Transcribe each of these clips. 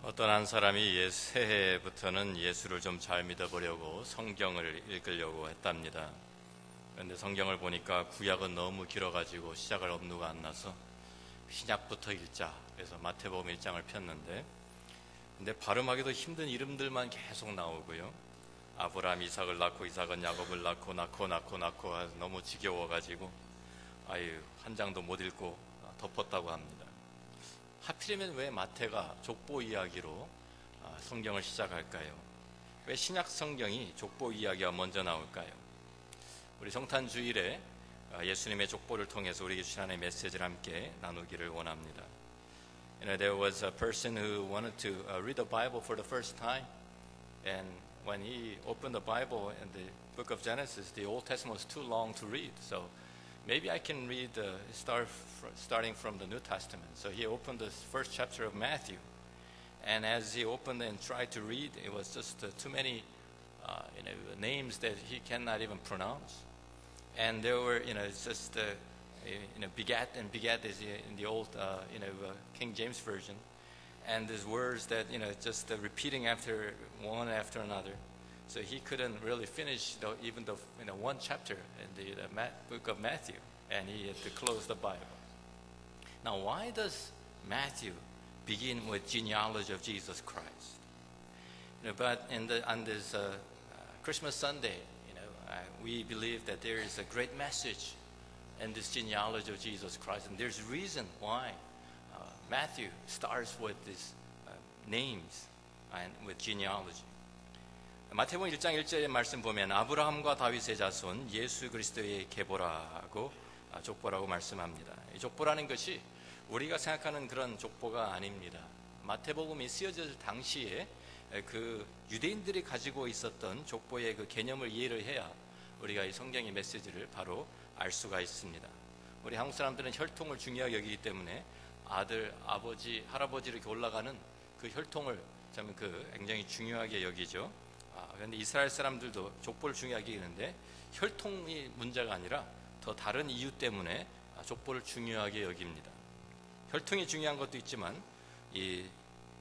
어떤 한 사람이 새해부터는 예수를 좀 잘 믿어보려고 성경을 읽으려고 했답니다. 그런데 성경을 보니까 구약은 너무 길어가지고 시작할 엄두가 안 나서 신약부터 읽자. 그래서 마태복음 1장을 폈는데, 근데 발음하기도 힘든 이름들만 계속 나오고요. 아브라함 이삭을 낳고 이삭은 야곱을 낳고 해서 너무 지겨워가지고 한 장도 못 읽고 덮었다고 합니다. 하필이면 왜 마태가 족보 이야기로 성경을 시작할까요? 왜 신약 성경이 족보 이야기가 먼저 나올까요? 우리 성탄 주일에 예수님의 족보를 통해서 우리에게 주신 하나님의 메시지를 함께 나누기를 원합니다. There was a person who wanted to read the Bible for the first time, and when he opened the Bible in the book of Genesis, the Old Testament was too long to read, so maybe I can read starting from the New Testament. So he opened the first chapter of Matthew, and as he opened and tried to read, it was just too many names that he cannot even pronounce. And there were, it's just begat, and begat is in the old, King James version, and there's words that just repeating after one after another. So he couldn't really finish even the one chapter in the book of Matthew, and he had to close the Bible. Now, why does Matthew begin with genealogy of Jesus Christ? But on this Christmas Sunday, we believe that there is a great message in this genealogy of Jesus Christ, and there's a reason why Matthew starts with these names and with genealogy. 마태복음 1장 1절의 말씀 보면 아브라함과 다윗의 자손 예수 그리스도의 계보라고 족보라고 말씀합니다. 이 족보라는 것이 우리가 생각하는 그런 족보가 아닙니다. 마태복음이 쓰여질 당시에 그 유대인들이 가지고 있었던 족보의 그 개념을 이해를 해야 우리가 이 성경의 메시지를 바로 알 수가 있습니다. 우리 한국 사람들은 혈통을 중요하게 여기기 때문에 아들, 아버지, 할아버지 이렇게 올라가는 그 혈통을 참 굉장히 중요하게 여기죠. 그런데 이스라엘 사람들도 족보를 중요하게 여기는데 혈통이 문제가 아니라 더 다른 이유 때문에 족보를 중요하게 여깁니다. 혈통이 중요한 것도 있지만 이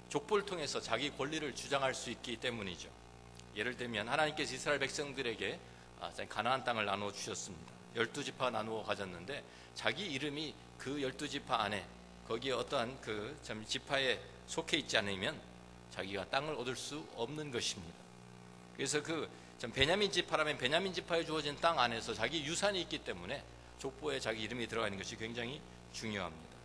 족보를 통해서 자기 권리를 주장할 수 있기 때문이죠. 예를 들면 하나님께서 이스라엘 백성들에게 가나안 땅을 나누어 주셨습니다. 12지파 나누어 가졌는데 자기 이름이 그 12지파 안에 거기에 어떠한 그 지파에 속해 있지 않으면 자기가 땅을 얻을 수 없는 것입니다. 그래서 베냐민 지파라면 베냐민 지파에 주어진 땅 안에서 자기 유산이 있기 때문에 족보에 자기 이름이 들어가 있는 것이 굉장히 중요합니다.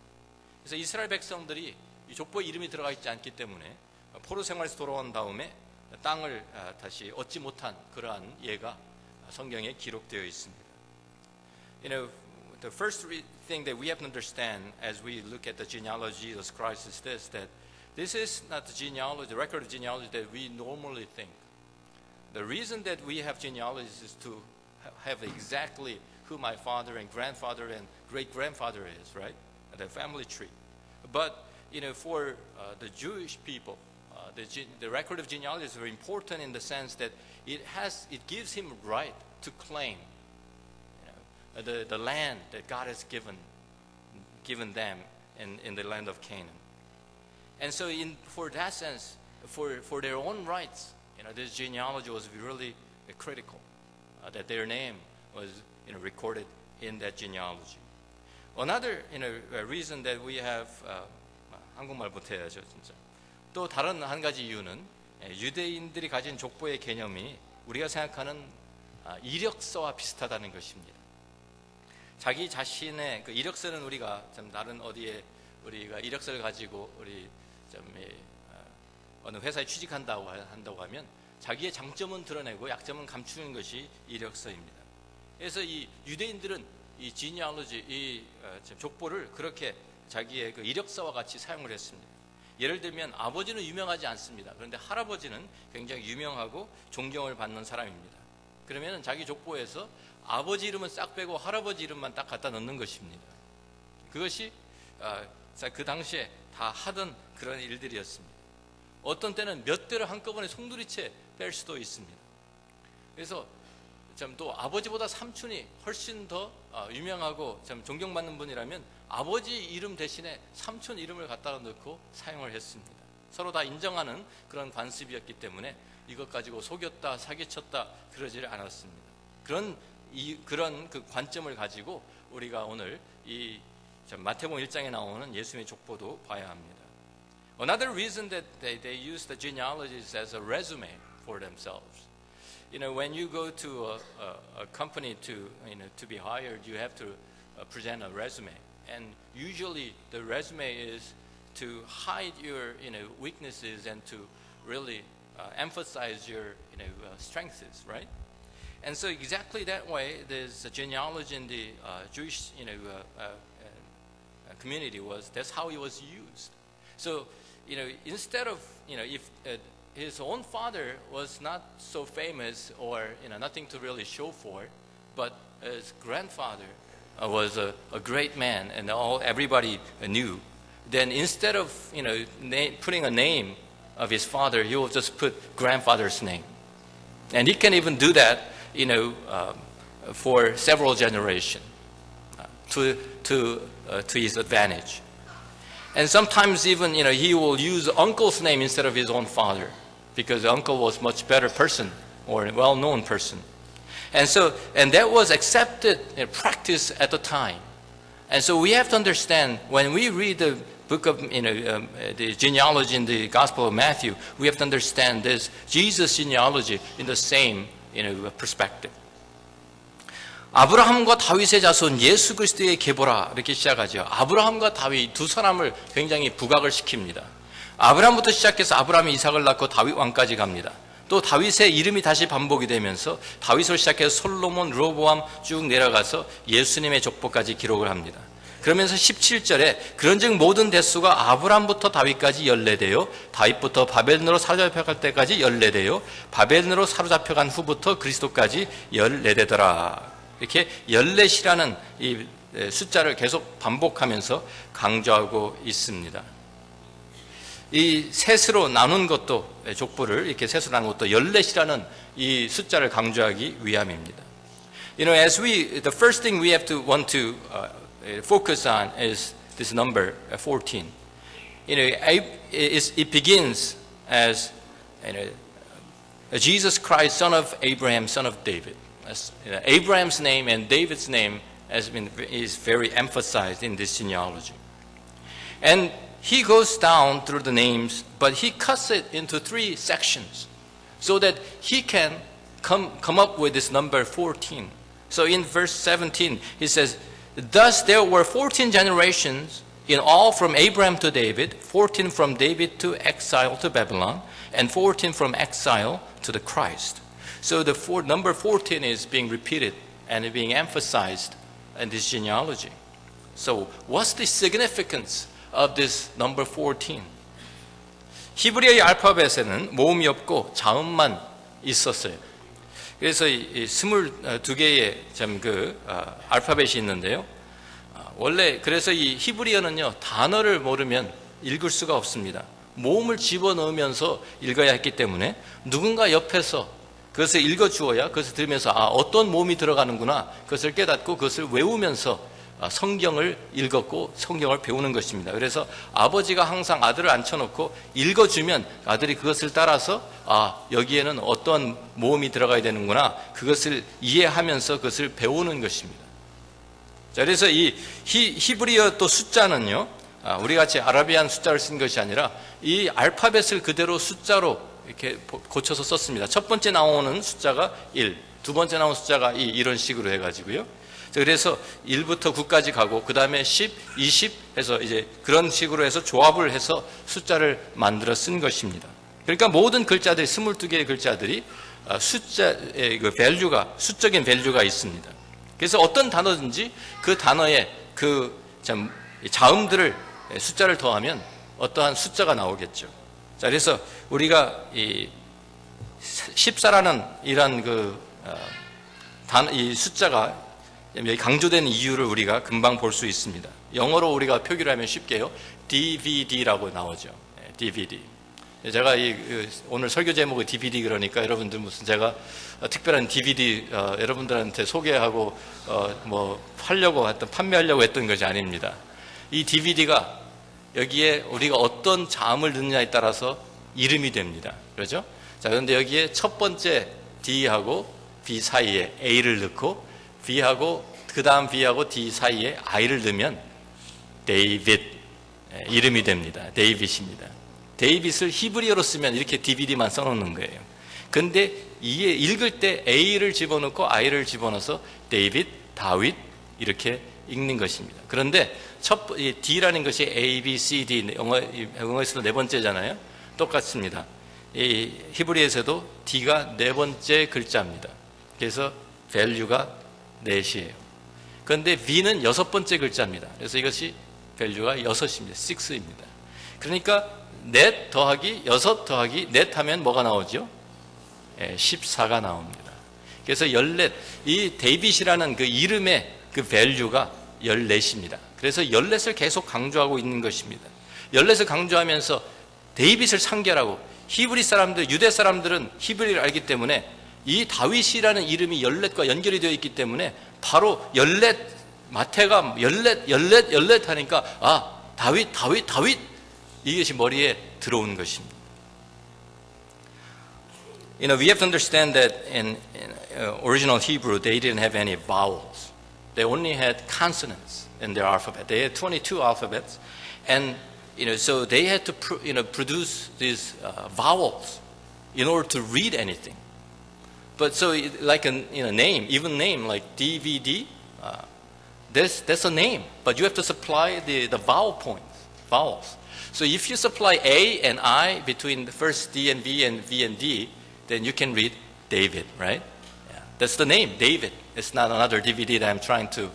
그래서 이스라엘 백성들이 이 족보에 이름이 들어가 있지 않기 때문에 포로 생활에서 돌아온 다음에 땅을 다시 얻지 못한 그러한 예가 성경에 기록되어 있습니다. The first thing that we have to understand as we look at the genealogy of Jesus Christ is this, that this is not the genealogy, the record of genealogy that we normally think. The reason that we have genealogies is to have exactly who my father and grandfather and great-grandfather is, right? The family tree. But, for the Jewish people, the record of genealogy is very important in the sense that it gives him right to claim the land that God has given them in the land of Canaan. And so for that sense, for their own rights, this genealogy was really critical, that their name was recorded in that genealogy. Another reason that we have 한국말 못해야죠 진짜. 또 다른 한 가지 이유는 유대인들이 가진 족보의 개념이 우리가 생각하는 이력서와 비슷하다는 것입니다. 자기 자신의 그 이력서는 우리가 좀 다른 어디에 우리가 이력서를 가지고 우리 어느 회사에 취직한다고 하면 자기의 장점은 드러내고 약점은 감추는 것이 이력서입니다. 그래서 이 유대인들은 이 genealogy, 이 족보를 그렇게 자기의 그 이력서와 같이 사용을 했습니다. 예를 들면 아버지는 유명하지 않습니다. 그런데 할아버지는 굉장히 유명하고 존경을 받는 사람입니다. 그러면 자기 족보에서 아버지 이름은 싹 빼고 할아버지 이름만 딱 갖다 넣는 것입니다. 그것이 그 당시에 다 하던 그런 일들이었습니다. 어떤 때는 몇 대를 한꺼번에 송두리째 뺄 수도 있습니다. 그래서 또 아버지보다 삼촌이 훨씬 더 유명하고 존경받는 분이라면 아버지 이름 대신에 삼촌 이름을 갖다가 넣고 사용을 했습니다. 서로 다 인정하는 그런 관습이었기 때문에 이것 가지고 속였다, 사기쳤다 그러지를 않았습니다. 그런 그 관점을 가지고 우리가 오늘 이 마태복음 1장에 나오는 예수님의 족보도 봐야 합니다. Another reason that they use the genealogies as a resume for themselves. When you go to a company to be hired, you have to present a resume, and usually the resume is to hide your weaknesses and to really emphasize your strengths, right? And so exactly that way, there's a genealogy in the Jewish community that's how it was used. So instead of if his own father was not so famous or nothing to really show for, but his grandfather was a great man and everybody knew, then instead of putting a name of his father, he will just put grandfather's name, and he can even do that for several generations to his advantage. And sometimes even he will use uncle's name instead of his own father, because the uncle was much better person or a well-known person. And that was accepted practice at the time. And so we have to understand, when we read the book of the genealogy in the Gospel of Matthew, we have to understand this Jesus genealogy in the same perspective. 아브라함과 다윗의 자손 예수 그리스도의 계보라 이렇게 시작하죠. 아브라함과 다윗 두 사람을 굉장히 부각을 시킵니다. 아브라함부터 시작해서 아브라함이 이삭을 낳고 다윗 왕까지 갑니다. 또 다윗의 이름이 다시 반복이 되면서 다윗을 시작해서 솔로몬, 르호보암 쭉 내려가서 예수님의 족보까지 기록을 합니다. 그러면서 17절에 그런즉 모든 대수가 아브라함부터 다윗까지 14대요, 다윗부터 바벨론으로 사로잡혀갈 때까지 14대요, 바벨론으로 사로잡혀간 후부터 그리스도까지 14대더라. 이렇게 14이라는 이 숫자를 계속 반복하면서 강조하고 있습니다. 이 셋으로 나눈 것도, 족보를 이렇게 셋으로 나눈 것도 14이라는 이 숫자를 강조하기 위함입니다. the first thing we have to want to focus on is this number 14. It begins as Jesus Christ, son of Abraham, son of David. Abraham's name and David's name is very emphasized in this genealogy. And he goes down through the names, but he cuts it into 3 sections so that he can come up with this number 14. So in verse 17, he says, thus there were 14 generations in all from Abraham to David, 14 from David to exile to Babylon, and 14 from exile to the Christ. So the number 14 is being repeated and being emphasized in this genealogy. So what's the significance of this number 14? 히브리어의 알파벳에는 모음이 없고 자음만 있었어요. 그래서 이 22개의 알파벳이 있는데요. 원래 그래서 이 히브리어는요, 단어를 모르면 읽을 수가 없습니다. 모음을 집어넣으면서 읽어야 했기 때문에 누군가 옆에서 그것을 읽어주어야 그것을 들으면서 어떤 모음이 들어가는구나, 그것을 깨닫고 그것을 외우면서 성경을 읽었고 성경을 배우는 것입니다. 그래서 아버지가 항상 아들을 앉혀놓고 읽어주면 아들이 그것을 따라서 여기에는 어떤 모음이 들어가야 되는구나, 그것을 이해하면서 그것을 배우는 것입니다. 자, 그래서 이 히브리어 또 숫자는요, 우리 같이 아라비안 숫자를 쓴 것이 아니라 이 알파벳을 그대로 숫자로 이렇게 고쳐서 썼습니다. 첫 번째 나오는 숫자가 1, 두 번째 나오는 숫자가 2, 이런 식으로 해가지고요. 그래서 1부터 9까지 가고 그 다음에 10, 20 해서 이제 그런 식으로 해서 조합을 해서 숫자를 만들어 쓴 것입니다. 그러니까 모든 글자들이 22개의 글자들이 숫자의 그 밸류가, 수적인 밸류가 있습니다. 그래서 어떤 단어든지 그 단어에 그 자음들을 숫자를 더하면 어떠한 숫자가 나오겠죠. 자, 그래서 우리가 이 14라는 이런 이 숫자가 강조되는 이유를 우리가 금방 볼 수 있습니다. 영어로 우리가 표기를 하면 쉽게요, DVD라고 나오죠. DVD. 제가 오늘 설교 제목이 DVD 그러니까 여러분들 무슨 제가 특별한 DVD 여러분들한테 소개하고 판매하려고 했던 것이 아닙니다. 이 DVD가 여기에 우리가 어떤 자음을 넣느냐에 따라서 이름이 됩니다. 그렇죠? 자, 그런데 여기에 첫 번째 D하고 B 사이에 A를 넣고 B하고 그 다음 B하고 D 사이에 I를 넣으면 데이빗, 이름이 됩니다. 데이빗입니다. 데이빗을 히브리어로 쓰면 이렇게 DVD만 써놓는 거예요. 근데 이게 읽을 때 A를 집어넣고 I를 집어넣어서 데이빗, 다윗 이렇게 읽는 것입니다. 그런데 D라는 것이 A, B, C, D, 영어에서도 네 번째잖아요. 똑같습니다. 이 히브리에서도 D가 네 번째 글자입니다. 그래서 value가 넷이에요. 그런데 B는 여섯 번째 글자입니다. 그래서 이것이 value가 6입니다. 6입니다. 그러니까 넷 더하기 여섯 더하기 넷 하면 뭐가 나오죠? 14가 나옵니다. 그래서 14, 이 데이빗이라는 그 이름의 그 value가 14입니다. 그래서 14을 계속 강조하고 있는 것입니다. 14을 강조하면서 데이빗을 상결하고 히브리 사람들, 유대 사람들은 히브리를 알기 때문에 이 다윗이라는 이름이 14과 연결이 되어 있기 때문에 바로 14, 마태가 14 하니까 다윗 이것이 머리에 들어오는 것입니다. We have to understand that in original Hebrew, they didn't have any vowels. They only had consonants in their alphabet. They had 22 alphabets, and so they had to produce these vowels in order to read anything. But so, like a name, even name like DVD, that's a name, but you have to supply the vowels. So if you supply A and I between the first D and V and V and D, then you can read David, right? Yeah. That's the name, David. It's not another DVD that I'm trying to,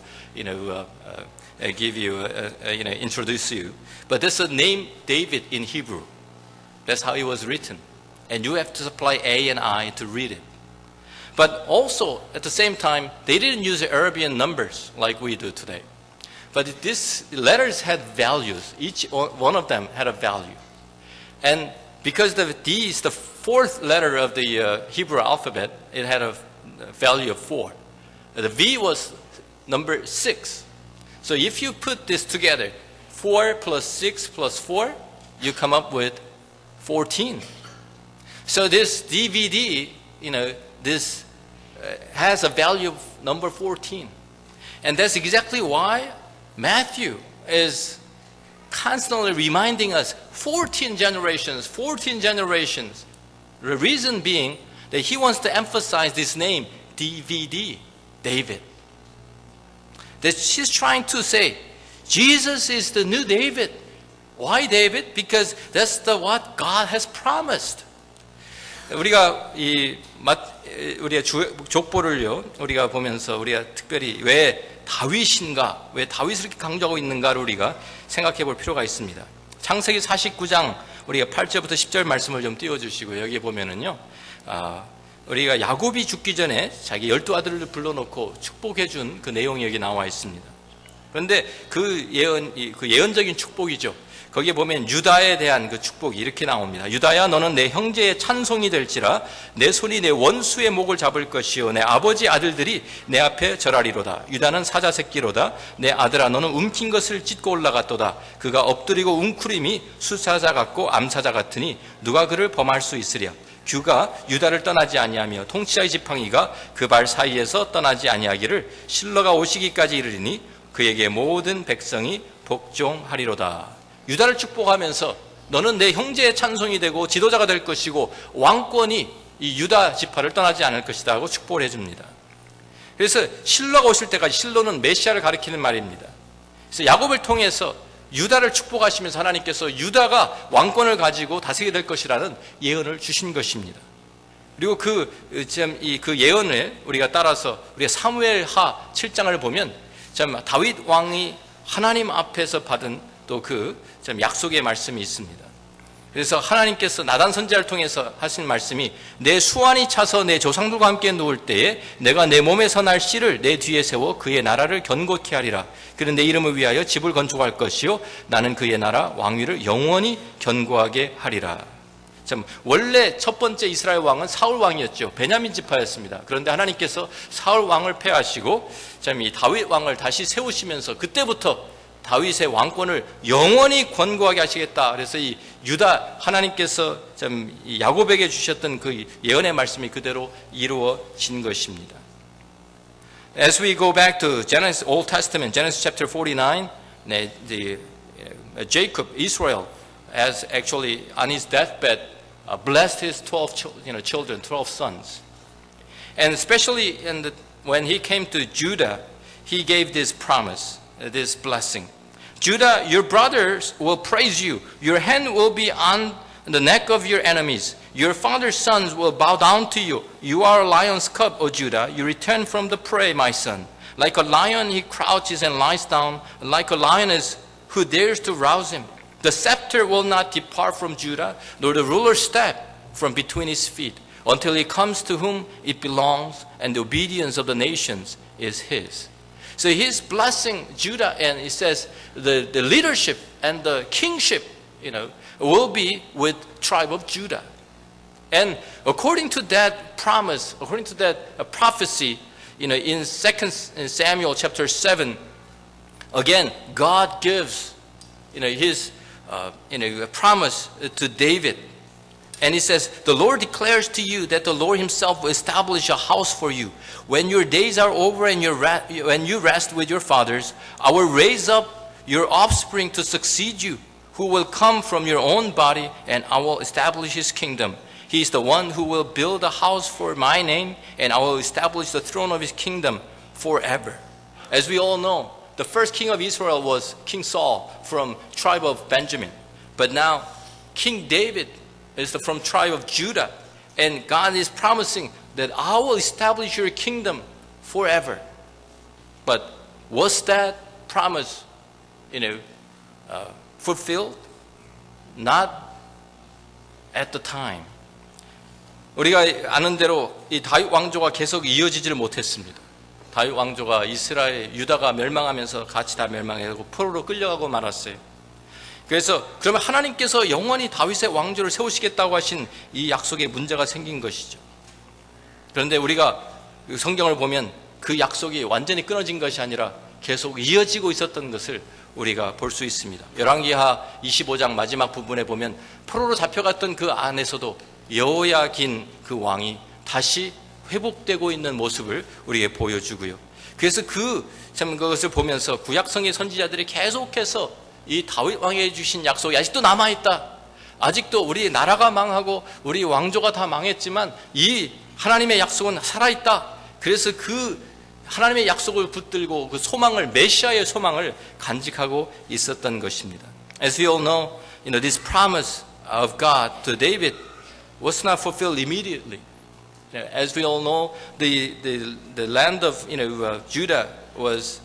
give you, introduce you. But that's the name David in Hebrew. That's how it was written. And you have to supply A and I to read it. But also, at the same time, they didn't use Arabian numbers like we do today. But these letters had values. Each one of them had a value. And because the D is the fourth letter of the Hebrew alphabet, it had a value of 4. The V was number 6. So if you put this together, 4 plus 6 plus 4, you come up with 14. So this DVD, this has a value of number 14. And that's exactly why Matthew is constantly reminding us 14 generations. The reason being that he wants to emphasize this name, DVD, David. That she's trying to say, Jesus is the new David. Why David? Because that's what God has promised. 우리가 우리의 족보를요, 우리가 보면서 우리가 특별히 왜 다윗인가, 왜 다윗을 이렇게 강조하고 있는가를 우리가 생각해 볼 필요가 있습니다. 창세기 49장 우리가 8절부터 10절 말씀을 좀 띄워주시고, 여기 보면은요, 우리가 야곱이 죽기 전에 자기 12아들을 불러놓고 축복해 준 그 내용이 여기 나와 있습니다. 그런데 그 예언적인 축복이죠. 거기에 보면 유다에 대한 그 축복이 이렇게 나옵니다. 유다야, 너는 내 형제의 찬송이 될지라. 내 손이 내 원수의 목을 잡을 것이요, 내 아버지 아들들이 내 앞에 절하리로다. 유다는 사자 새끼로다. 내 아들아, 너는 움킨 것을 찢고 올라갔도다. 그가 엎드리고 웅크림이 수사자 같고 암사자 같으니 누가 그를 범할 수 있으랴. 규가 유다를 떠나지 아니하며 통치자의 지팡이가 그 발 사이에서 떠나지 아니하기를 실로가 오시기까지 이르리니 그에게 모든 백성이 복종하리로다. 유다를 축복하면서 너는 내 형제의 찬송이 되고 지도자가 될 것이고 왕권이 이 유다 지파를 떠나지 않을 것이다 하고 축복을 해줍니다. 그래서 실로가 오실 때까지, 실로는 메시아를 가리키는 말입니다. 그래서 야곱을 통해서 유다를 축복하시면서 하나님께서 유다가 왕권을 가지고 다스리게 될 것이라는 예언을 주신 것입니다. 그리고 그 예언을 우리가 따라서 우리가 사무엘하 7장을 보면 참 다윗 왕이 하나님 앞에서 받은 또 약속의 말씀이 있습니다. 그래서 하나님께서 나단 선지자를 통해서 하신 말씀이, 내 수완이 차서 내 조상들과 함께 누울 때에 내가 내 몸에서 날 씨를 내 뒤에 세워 그의 나라를 견고케 하리라. 그는 내 이름을 위하여 집을 건축할 것이요 나는 그의 나라 왕위를 영원히 견고하게 하리라. 참 원래 첫 번째 이스라엘 왕은 사울 왕이었죠. 베냐민 지파였습니다. 그런데 하나님께서 사울 왕을 패하시고 참 이 다윗 왕을 다시 세우시면서 그때부터 다윗의 왕권을 영원히 권고하게 하시겠다. 그래서 이 유다 하나님께서 참 야곱에게 주셨던 그 예언의 말씀이 그대로 이루어진 것입니다. As we go back to Genesis, Old Testament, Genesis chapter 49, Jacob, Israel, as actually on his deathbed, blessed his 12 children, 12 sons. And especially when he came to Judah, he gave this promise, this blessing. Judah, your brothers will praise you. Your hand will be on the neck of your enemies. Your father's sons will bow down to you. You are a lion's cub, O Judah. You return from the prey, my son. Like a lion, he crouches and lies down. Like a lioness, who dares to rouse him? The scepter will not depart from Judah, nor the ruler's staff from between his feet, until he comes to whom it belongs, and the obedience of the nations is his. So he's blessing Judah, and he says the leadership and the kingship, will be with tribe of Judah. And according to that promise, according to that prophecy, in 2 Samuel chapter 7, again, God gives, his, a promise to David. And he says, the Lord declares to you that the Lord himself will establish a house for you. When your days are over and when you rest with your fathers, I will raise up your offspring to succeed you, who will come from your own body, and I will establish his kingdom. He is the one who will build a house for my name, and I will establish the throne of his kingdom forever. As we all know, the first king of Israel was King Saul from tribe of Benjamin. But now, King David is from tribe of Judah. And God is promising that I will establish your kingdom forever. But was that promise, fulfilled? Not at the time. 우리가 아는 대로 이 다윗 왕조가 계속 이어지지를 못했습니다. 다윗 왕조가 이스라엘, 유다가 멸망하면서 같이 다 멸망하고 포로로 끌려가고 말았어요. 그래서 그러면 하나님께서 영원히 다윗의 왕조를 세우시겠다고 하신 이 약속에 문제가 생긴 것이죠. 그런데 우리가 성경을 보면 그 약속이 완전히 끊어진 것이 아니라 계속 이어지고 있었던 것을 우리가 볼 수 있습니다. 열왕기하 25장 마지막 부분에 보면 포로로 잡혀갔던 그 안에서도 여호야긴 그 왕이 다시 회복되고 있는 모습을 우리에게 보여주고요. 그래서 그것을 보면서 구약성의 선지자들이 계속해서 이 다윗 왕에게 주신 약속이 아직도 남아있다. 아직도 우리 나라가 망하고 우리 왕조가 다 망했지만 이 하나님의 약속은 살아있다. 그래서 그 하나님의 약속을 붙들고 그 소망을, 메시아의 소망을 간직하고 있었던 것입니다. As we all know, this promise of God to David was not fulfilled immediately. As we all know, the land of Judah was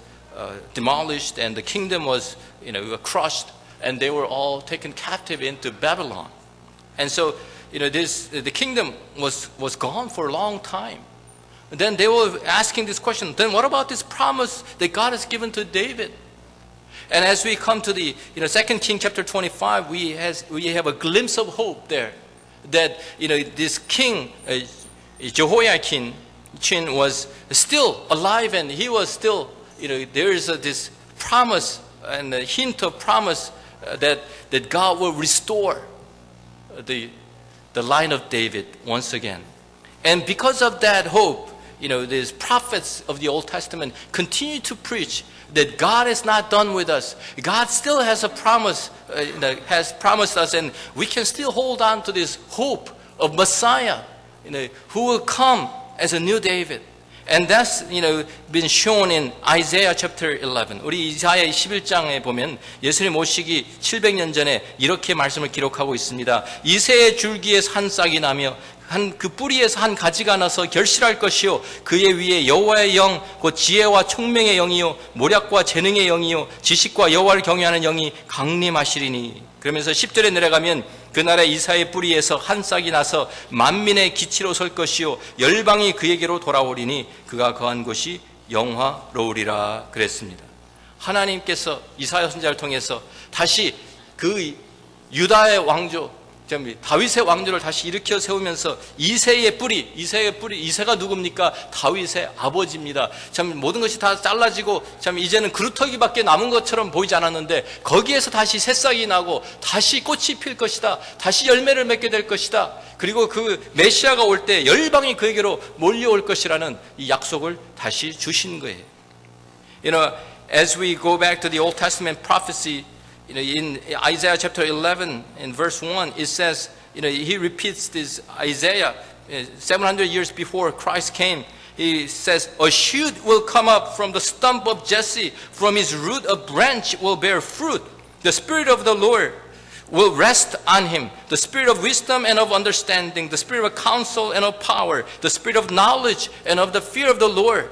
demolished, and the kingdom was crushed, and they were all taken captive into Babylon. And so the kingdom was gone for a long time. And then they were asking this question, then what about this promise that God has given to David? And as we come to the 2 King chapter 25, we have a glimpse of hope there, that this king Jehoiakim was still alive, and he was still there is this promise and a hint of promise that God will restore the line of David once again. And because of that hope, these prophets of the Old Testament continue to preach that God is not done with us. God still has a promise, has promised us, and we can still hold on to this hope of Messiah, who will come as a new David. And that's been shown in Isaiah chapter 11. 우리 이사야 11장에 보면 예수님 오시기 700년 전에 이렇게 말씀을 기록하고 있습니다. 이새의 줄기에서 한 싹이 나며 그 뿌리에서 한 가지가 나서 결실할 것이요, 그의 위에 여호와의 영, 곧 지혜와 총명의 영이요, 모략과 재능의 영이요, 지식과 여호와를 경외하는 영이 강림하시리니. 그러면서 10절에 내려가면 그날에 이사의 뿌리에서 한 싹이 나서 만민의 기치로 설 것이요, 열방이 그에게로 돌아오리니 그가 거한 곳이 영화로우리라 그랬습니다. 하나님께서 이사야 선지자를 통해서 다시 그 유다의 왕조, 다윗의 왕조를 다시 일으켜 세우면서 이새의 뿌리, 이새가 누굽니까? 다윗의 아버지입니다. 참 모든 것이 다 잘라지고 참 이제는 그루터기밖에 남은 것처럼 보이지 않았는데 거기에서 다시 새싹이 나고 다시 꽃이 필 것이다. 다시 열매를 맺게 될 것이다. 그리고 그 메시아가 올 때 열방이 그에게로 몰려올 것이라는 이 약속을 다시 주신 거예요. As we go back to the Old Testament prophecy, in Isaiah chapter 11, in verse 1, it says, he repeats this Isaiah 700 years before Christ came. He says, a shoot will come up from the stump of Jesse, from his root a branch will bear fruit. The Spirit of the Lord will rest on him, the Spirit of wisdom and of understanding, the Spirit of counsel and of power, the Spirit of knowledge and of the fear of the Lord.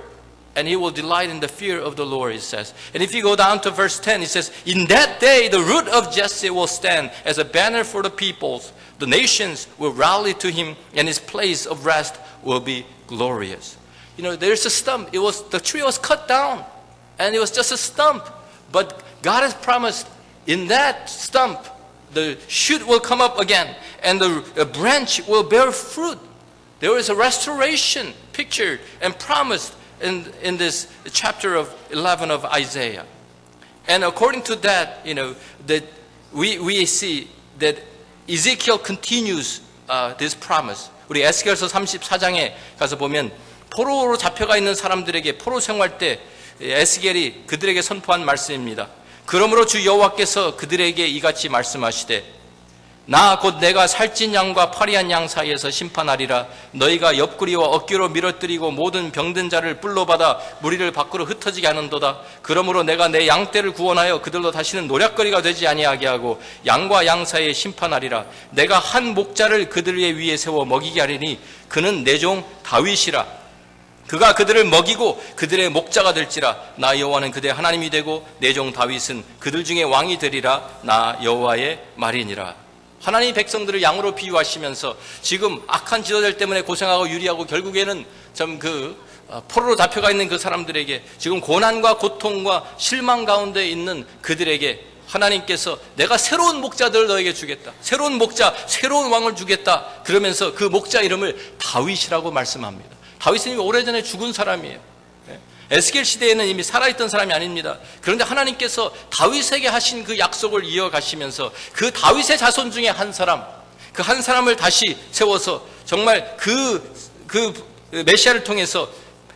And he will delight in the fear of the Lord, it says. And if you go down to verse 10, it says, in that day the root of Jesse will stand as a banner for the peoples. The nations will rally to him, and his place of rest will be glorious. There's a stump. The tree was cut down, and it was just a stump. But God has promised in that stump, the shoot will come up again, and the branch will bear fruit. There is a restoration pictured and promised in this chapter of 11 of Isaiah. And according to that, that we see that Ezekiel continues this promise. 우리 에스겔서 34장에 가서 보면 포로로 잡혀가 있는 사람들에게 포로 생활 때 에스겔이 그들에게 선포한 말씀입니다. 그러므로 주 여호와께서 그들에게 이같이 말씀하시되 나 곧 내가 살찐 양과 파리한 양 사이에서 심판하리라. 너희가 옆구리와 어깨로 밀어뜨리고 모든 병든 자를 뿔로 받아 무리를 밖으로 흩어지게 하는도다. 그러므로 내가 내 양떼를 구원하여 그들로 다시는 노략거리가 되지 아니하게 하고 양과 양 사이에 심판하리라. 내가 한 목자를 그들 위에 세워 먹이게 하리니 그는 내 종 다윗이라. 그가 그들을 먹이고 그들의 목자가 될지라. 나 여호와는 그들의 하나님이 되고 내 종 다윗은 그들 중에 왕이 되리라. 나 여호와의 말이니라. 하나님 백성들을 양으로 비유하시면서 지금 악한 지도자들 때문에 고생하고 유리하고 결국에는 포로로 잡혀가 있는 그 사람들에게 지금 고난과 고통과 실망 가운데 있는 그들에게 하나님께서 내가 새로운 목자들을 너에게 주겠다. 새로운 목자, 새로운 왕을 주겠다. 그러면서 그 목자 이름을 다윗이라고 말씀합니다. 다윗은 이미 오래전에 죽은 사람이에요. 에스겔 시대에는 이미 살아있던 사람이 아닙니다. 그런데 하나님께서 다윗에게 하신 그 약속을 이어가시면서 그 다윗의 자손 중에 한 사람, 그 한 사람을 다시 세워서 정말 그 메시아를 통해서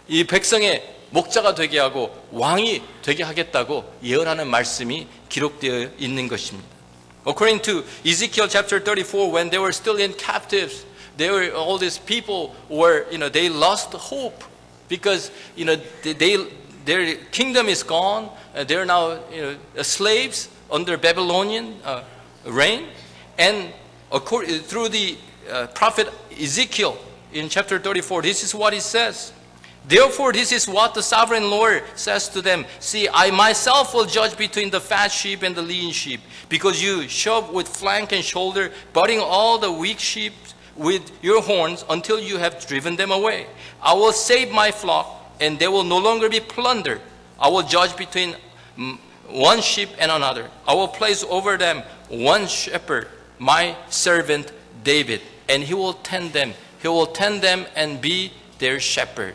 이 백성의 목자가 되게 하고 왕이 되게 하겠다고 예언하는 말씀이 기록되어 있는 것입니다. According to Ezekiel chapter 34, when they were still in captives, all these people were, they lost hope. Because their kingdom is gone, they're now slaves under Babylonian reign, and through the prophet Ezekiel in chapter 34, this is what he says. Therefore, this is what the sovereign Lord says to them. See, I myself will judge between the fat sheep and the lean sheep, because you shove with flank and shoulder, butting all the weak sheep with your horns until you have driven them away. I will save my flock, and they will no longer be plundered. I will judge between one sheep and another. I will place over them one shepherd, my servant David, and he will tend them. He will tend them and be their shepherd.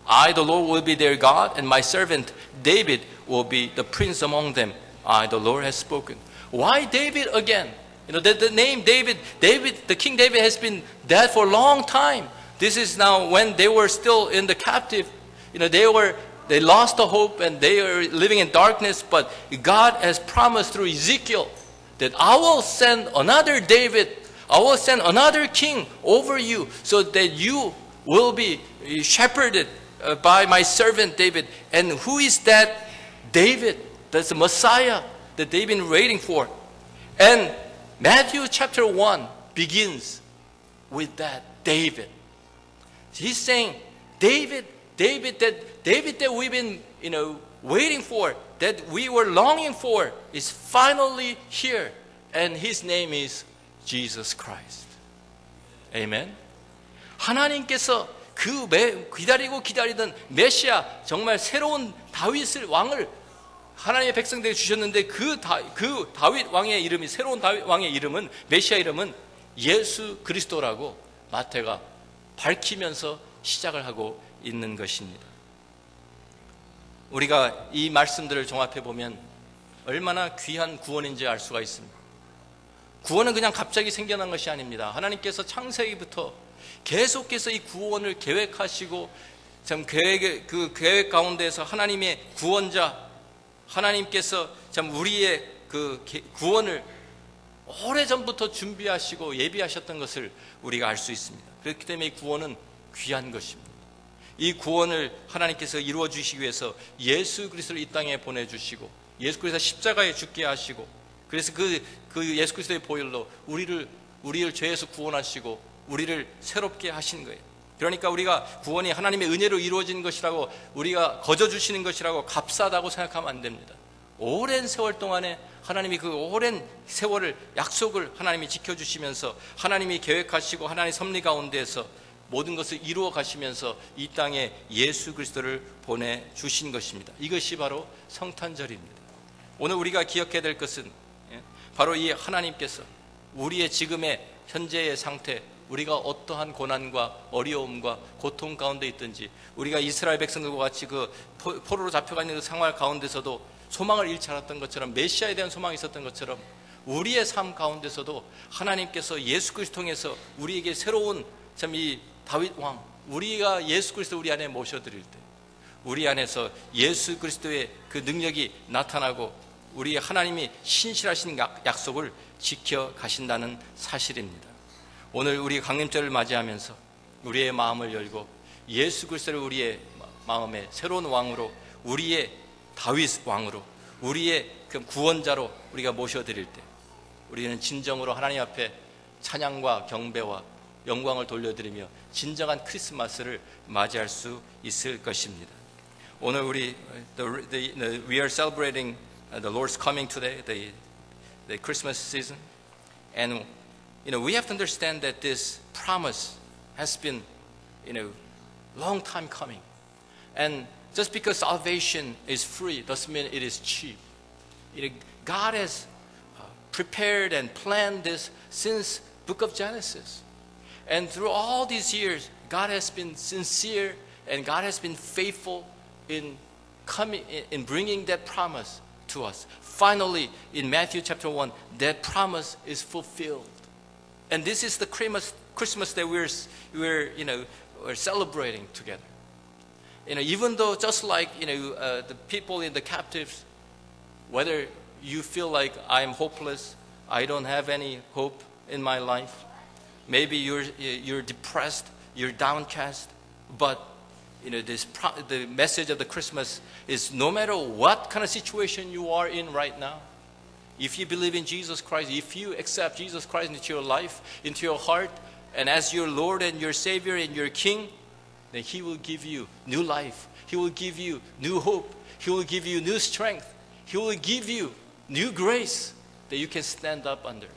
I, the Lord, will be their God, and my servant David will be the prince among them. I, the Lord, has spoken. Why David again? The name David, the King David has been dead for a long time. This is now when they were still in the captive. They lost the hope and they are living in darkness. But God has promised through Ezekiel that I will send another David. I will send another king over you so that you will be shepherded by my servant David. And who is that David? That's the Messiah that they've been waiting for. And Matthew chapter 1 begins with that David. He's saying, David that we've been, waiting for, that we were longing for, is finally here. And his name is Jesus Christ. Amen. 하나님께서 기다리던 메시아, 정말 새로운 다윗을 왕을 하나님의 백성들에게 주셨는데 그 다윗 왕의 이름이, 새로운 다윗 왕의 이름은, 메시아 이름은 예수 그리스도라고 마태가 밝히면서 시작을 하고 있는 것입니다. 우리가 이 말씀들을 종합해 보면 얼마나 귀한 구원인지 알 수가 있습니다. 구원은 그냥 갑자기 생겨난 것이 아닙니다. 하나님께서 창세기부터 계속해서 이 구원을 계획하시고, 참 그 계획 가운데서 하나님의 구원자, 하나님께서 참 우리의 그 구원을 오래전부터 준비하시고 예비하셨던 것을 우리가 알 수 있습니다. 그렇기 때문에 이 구원은 귀한 것입니다. 이 구원을 하나님께서 이루어 주시기 위해서 예수 그리스도를 이 땅에 보내주시고, 예수 그리스도 십자가에 죽게 하시고, 그래서 그 예수 그리스도의 보혈로 우리를 죄에서 구원하시고 우리를 새롭게 하신 거예요. 그러니까 우리가 구원이 하나님의 은혜로 이루어진 것이라고, 우리가 거저 주시는 것이라고 값싸다고 생각하면 안 됩니다. 오랜 세월 동안에 하나님이 그 오랜 세월을, 약속을 하나님이 지켜주시면서 하나님이 계획하시고 하나님의 섭리 가운데에서 모든 것을 이루어 가시면서 이 땅에 예수 그리스도를 보내주신 것입니다. 이것이 바로 성탄절입니다. 오늘 우리가 기억해야 될 것은 바로 이 하나님께서 우리의 지금의 현재의 상태, 우리가 어떠한 고난과 어려움과 고통 가운데 있든지, 우리가 이스라엘 백성들과 같이 그 포로로 잡혀가 있는 그 생활 가운데서도 소망을 잃지 않았던 것처럼, 메시아에 대한 소망이 있었던 것처럼, 우리의 삶 가운데서도 하나님께서 예수 그리스도 통해서 우리에게 새로운 참 이 다윗 왕, 우리가 예수 그리스도 우리 안에 모셔드릴 때 우리 안에서 예수 그리스도의 그 능력이 나타나고 우리 하나님이 신실하신 약속을 지켜 가신다는 사실입니다. 오늘 우리 강림절을 맞이하면서 우리의 마음을 열고 예수 그리스도를 우리의 마음에 새로운 왕으로, 우리의 다윗 왕으로, 우리의 그 구원자로 우리가 모셔드릴 때 우리는 진정으로 하나님 앞에 찬양과 경배와 영광을 돌려드리며 진정한 크리스마스를 맞이할 수 있을 것입니다. 오늘 we are celebrating the Lord's coming today, the Christmas season, and we have to understand that this promise has been long time coming, and just because salvation is free doesn't mean it is cheap. God has prepared and planned this since book of Genesis. And through all these years, God has been sincere and God has been faithful in bringing that promise to us. Finally, in Matthew chapter 1, that promise is fulfilled. And this is the Christmas that we're celebrating together. Even though just like the people in the captives, whether you feel like I'm hopeless, I don't have any hope in my life, maybe you're depressed, you're downcast, but the message of the Christmas is no matter what kind of situation you are in right now, if you believe in Jesus Christ, if you accept Jesus Christ into your life, into your heart, and as your Lord and your Savior and your King, then He will give you new life. He will give you new hope. He will give you new strength. He will give you new grace that you can stand up under.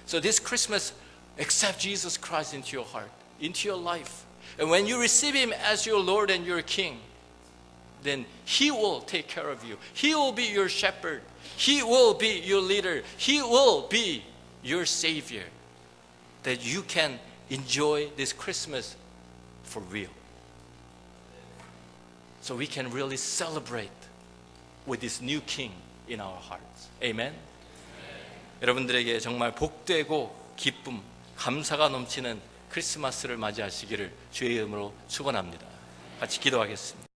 So this Christmas, accept Jesus Christ into your heart, into your life. And when you receive Him as your Lord and your King, then He will take care of you. He will be your shepherd. He will be your leader. He will be your Savior, that you can enjoy this Christmas for real. So we can really celebrate with this new King in our hearts. Amen? 여러분들에게 정말 복되고 기쁨, 감사가 넘치는 크리스마스를 맞이하시기를 주의 이름으로 축원합니다. 같이 기도하겠습니다.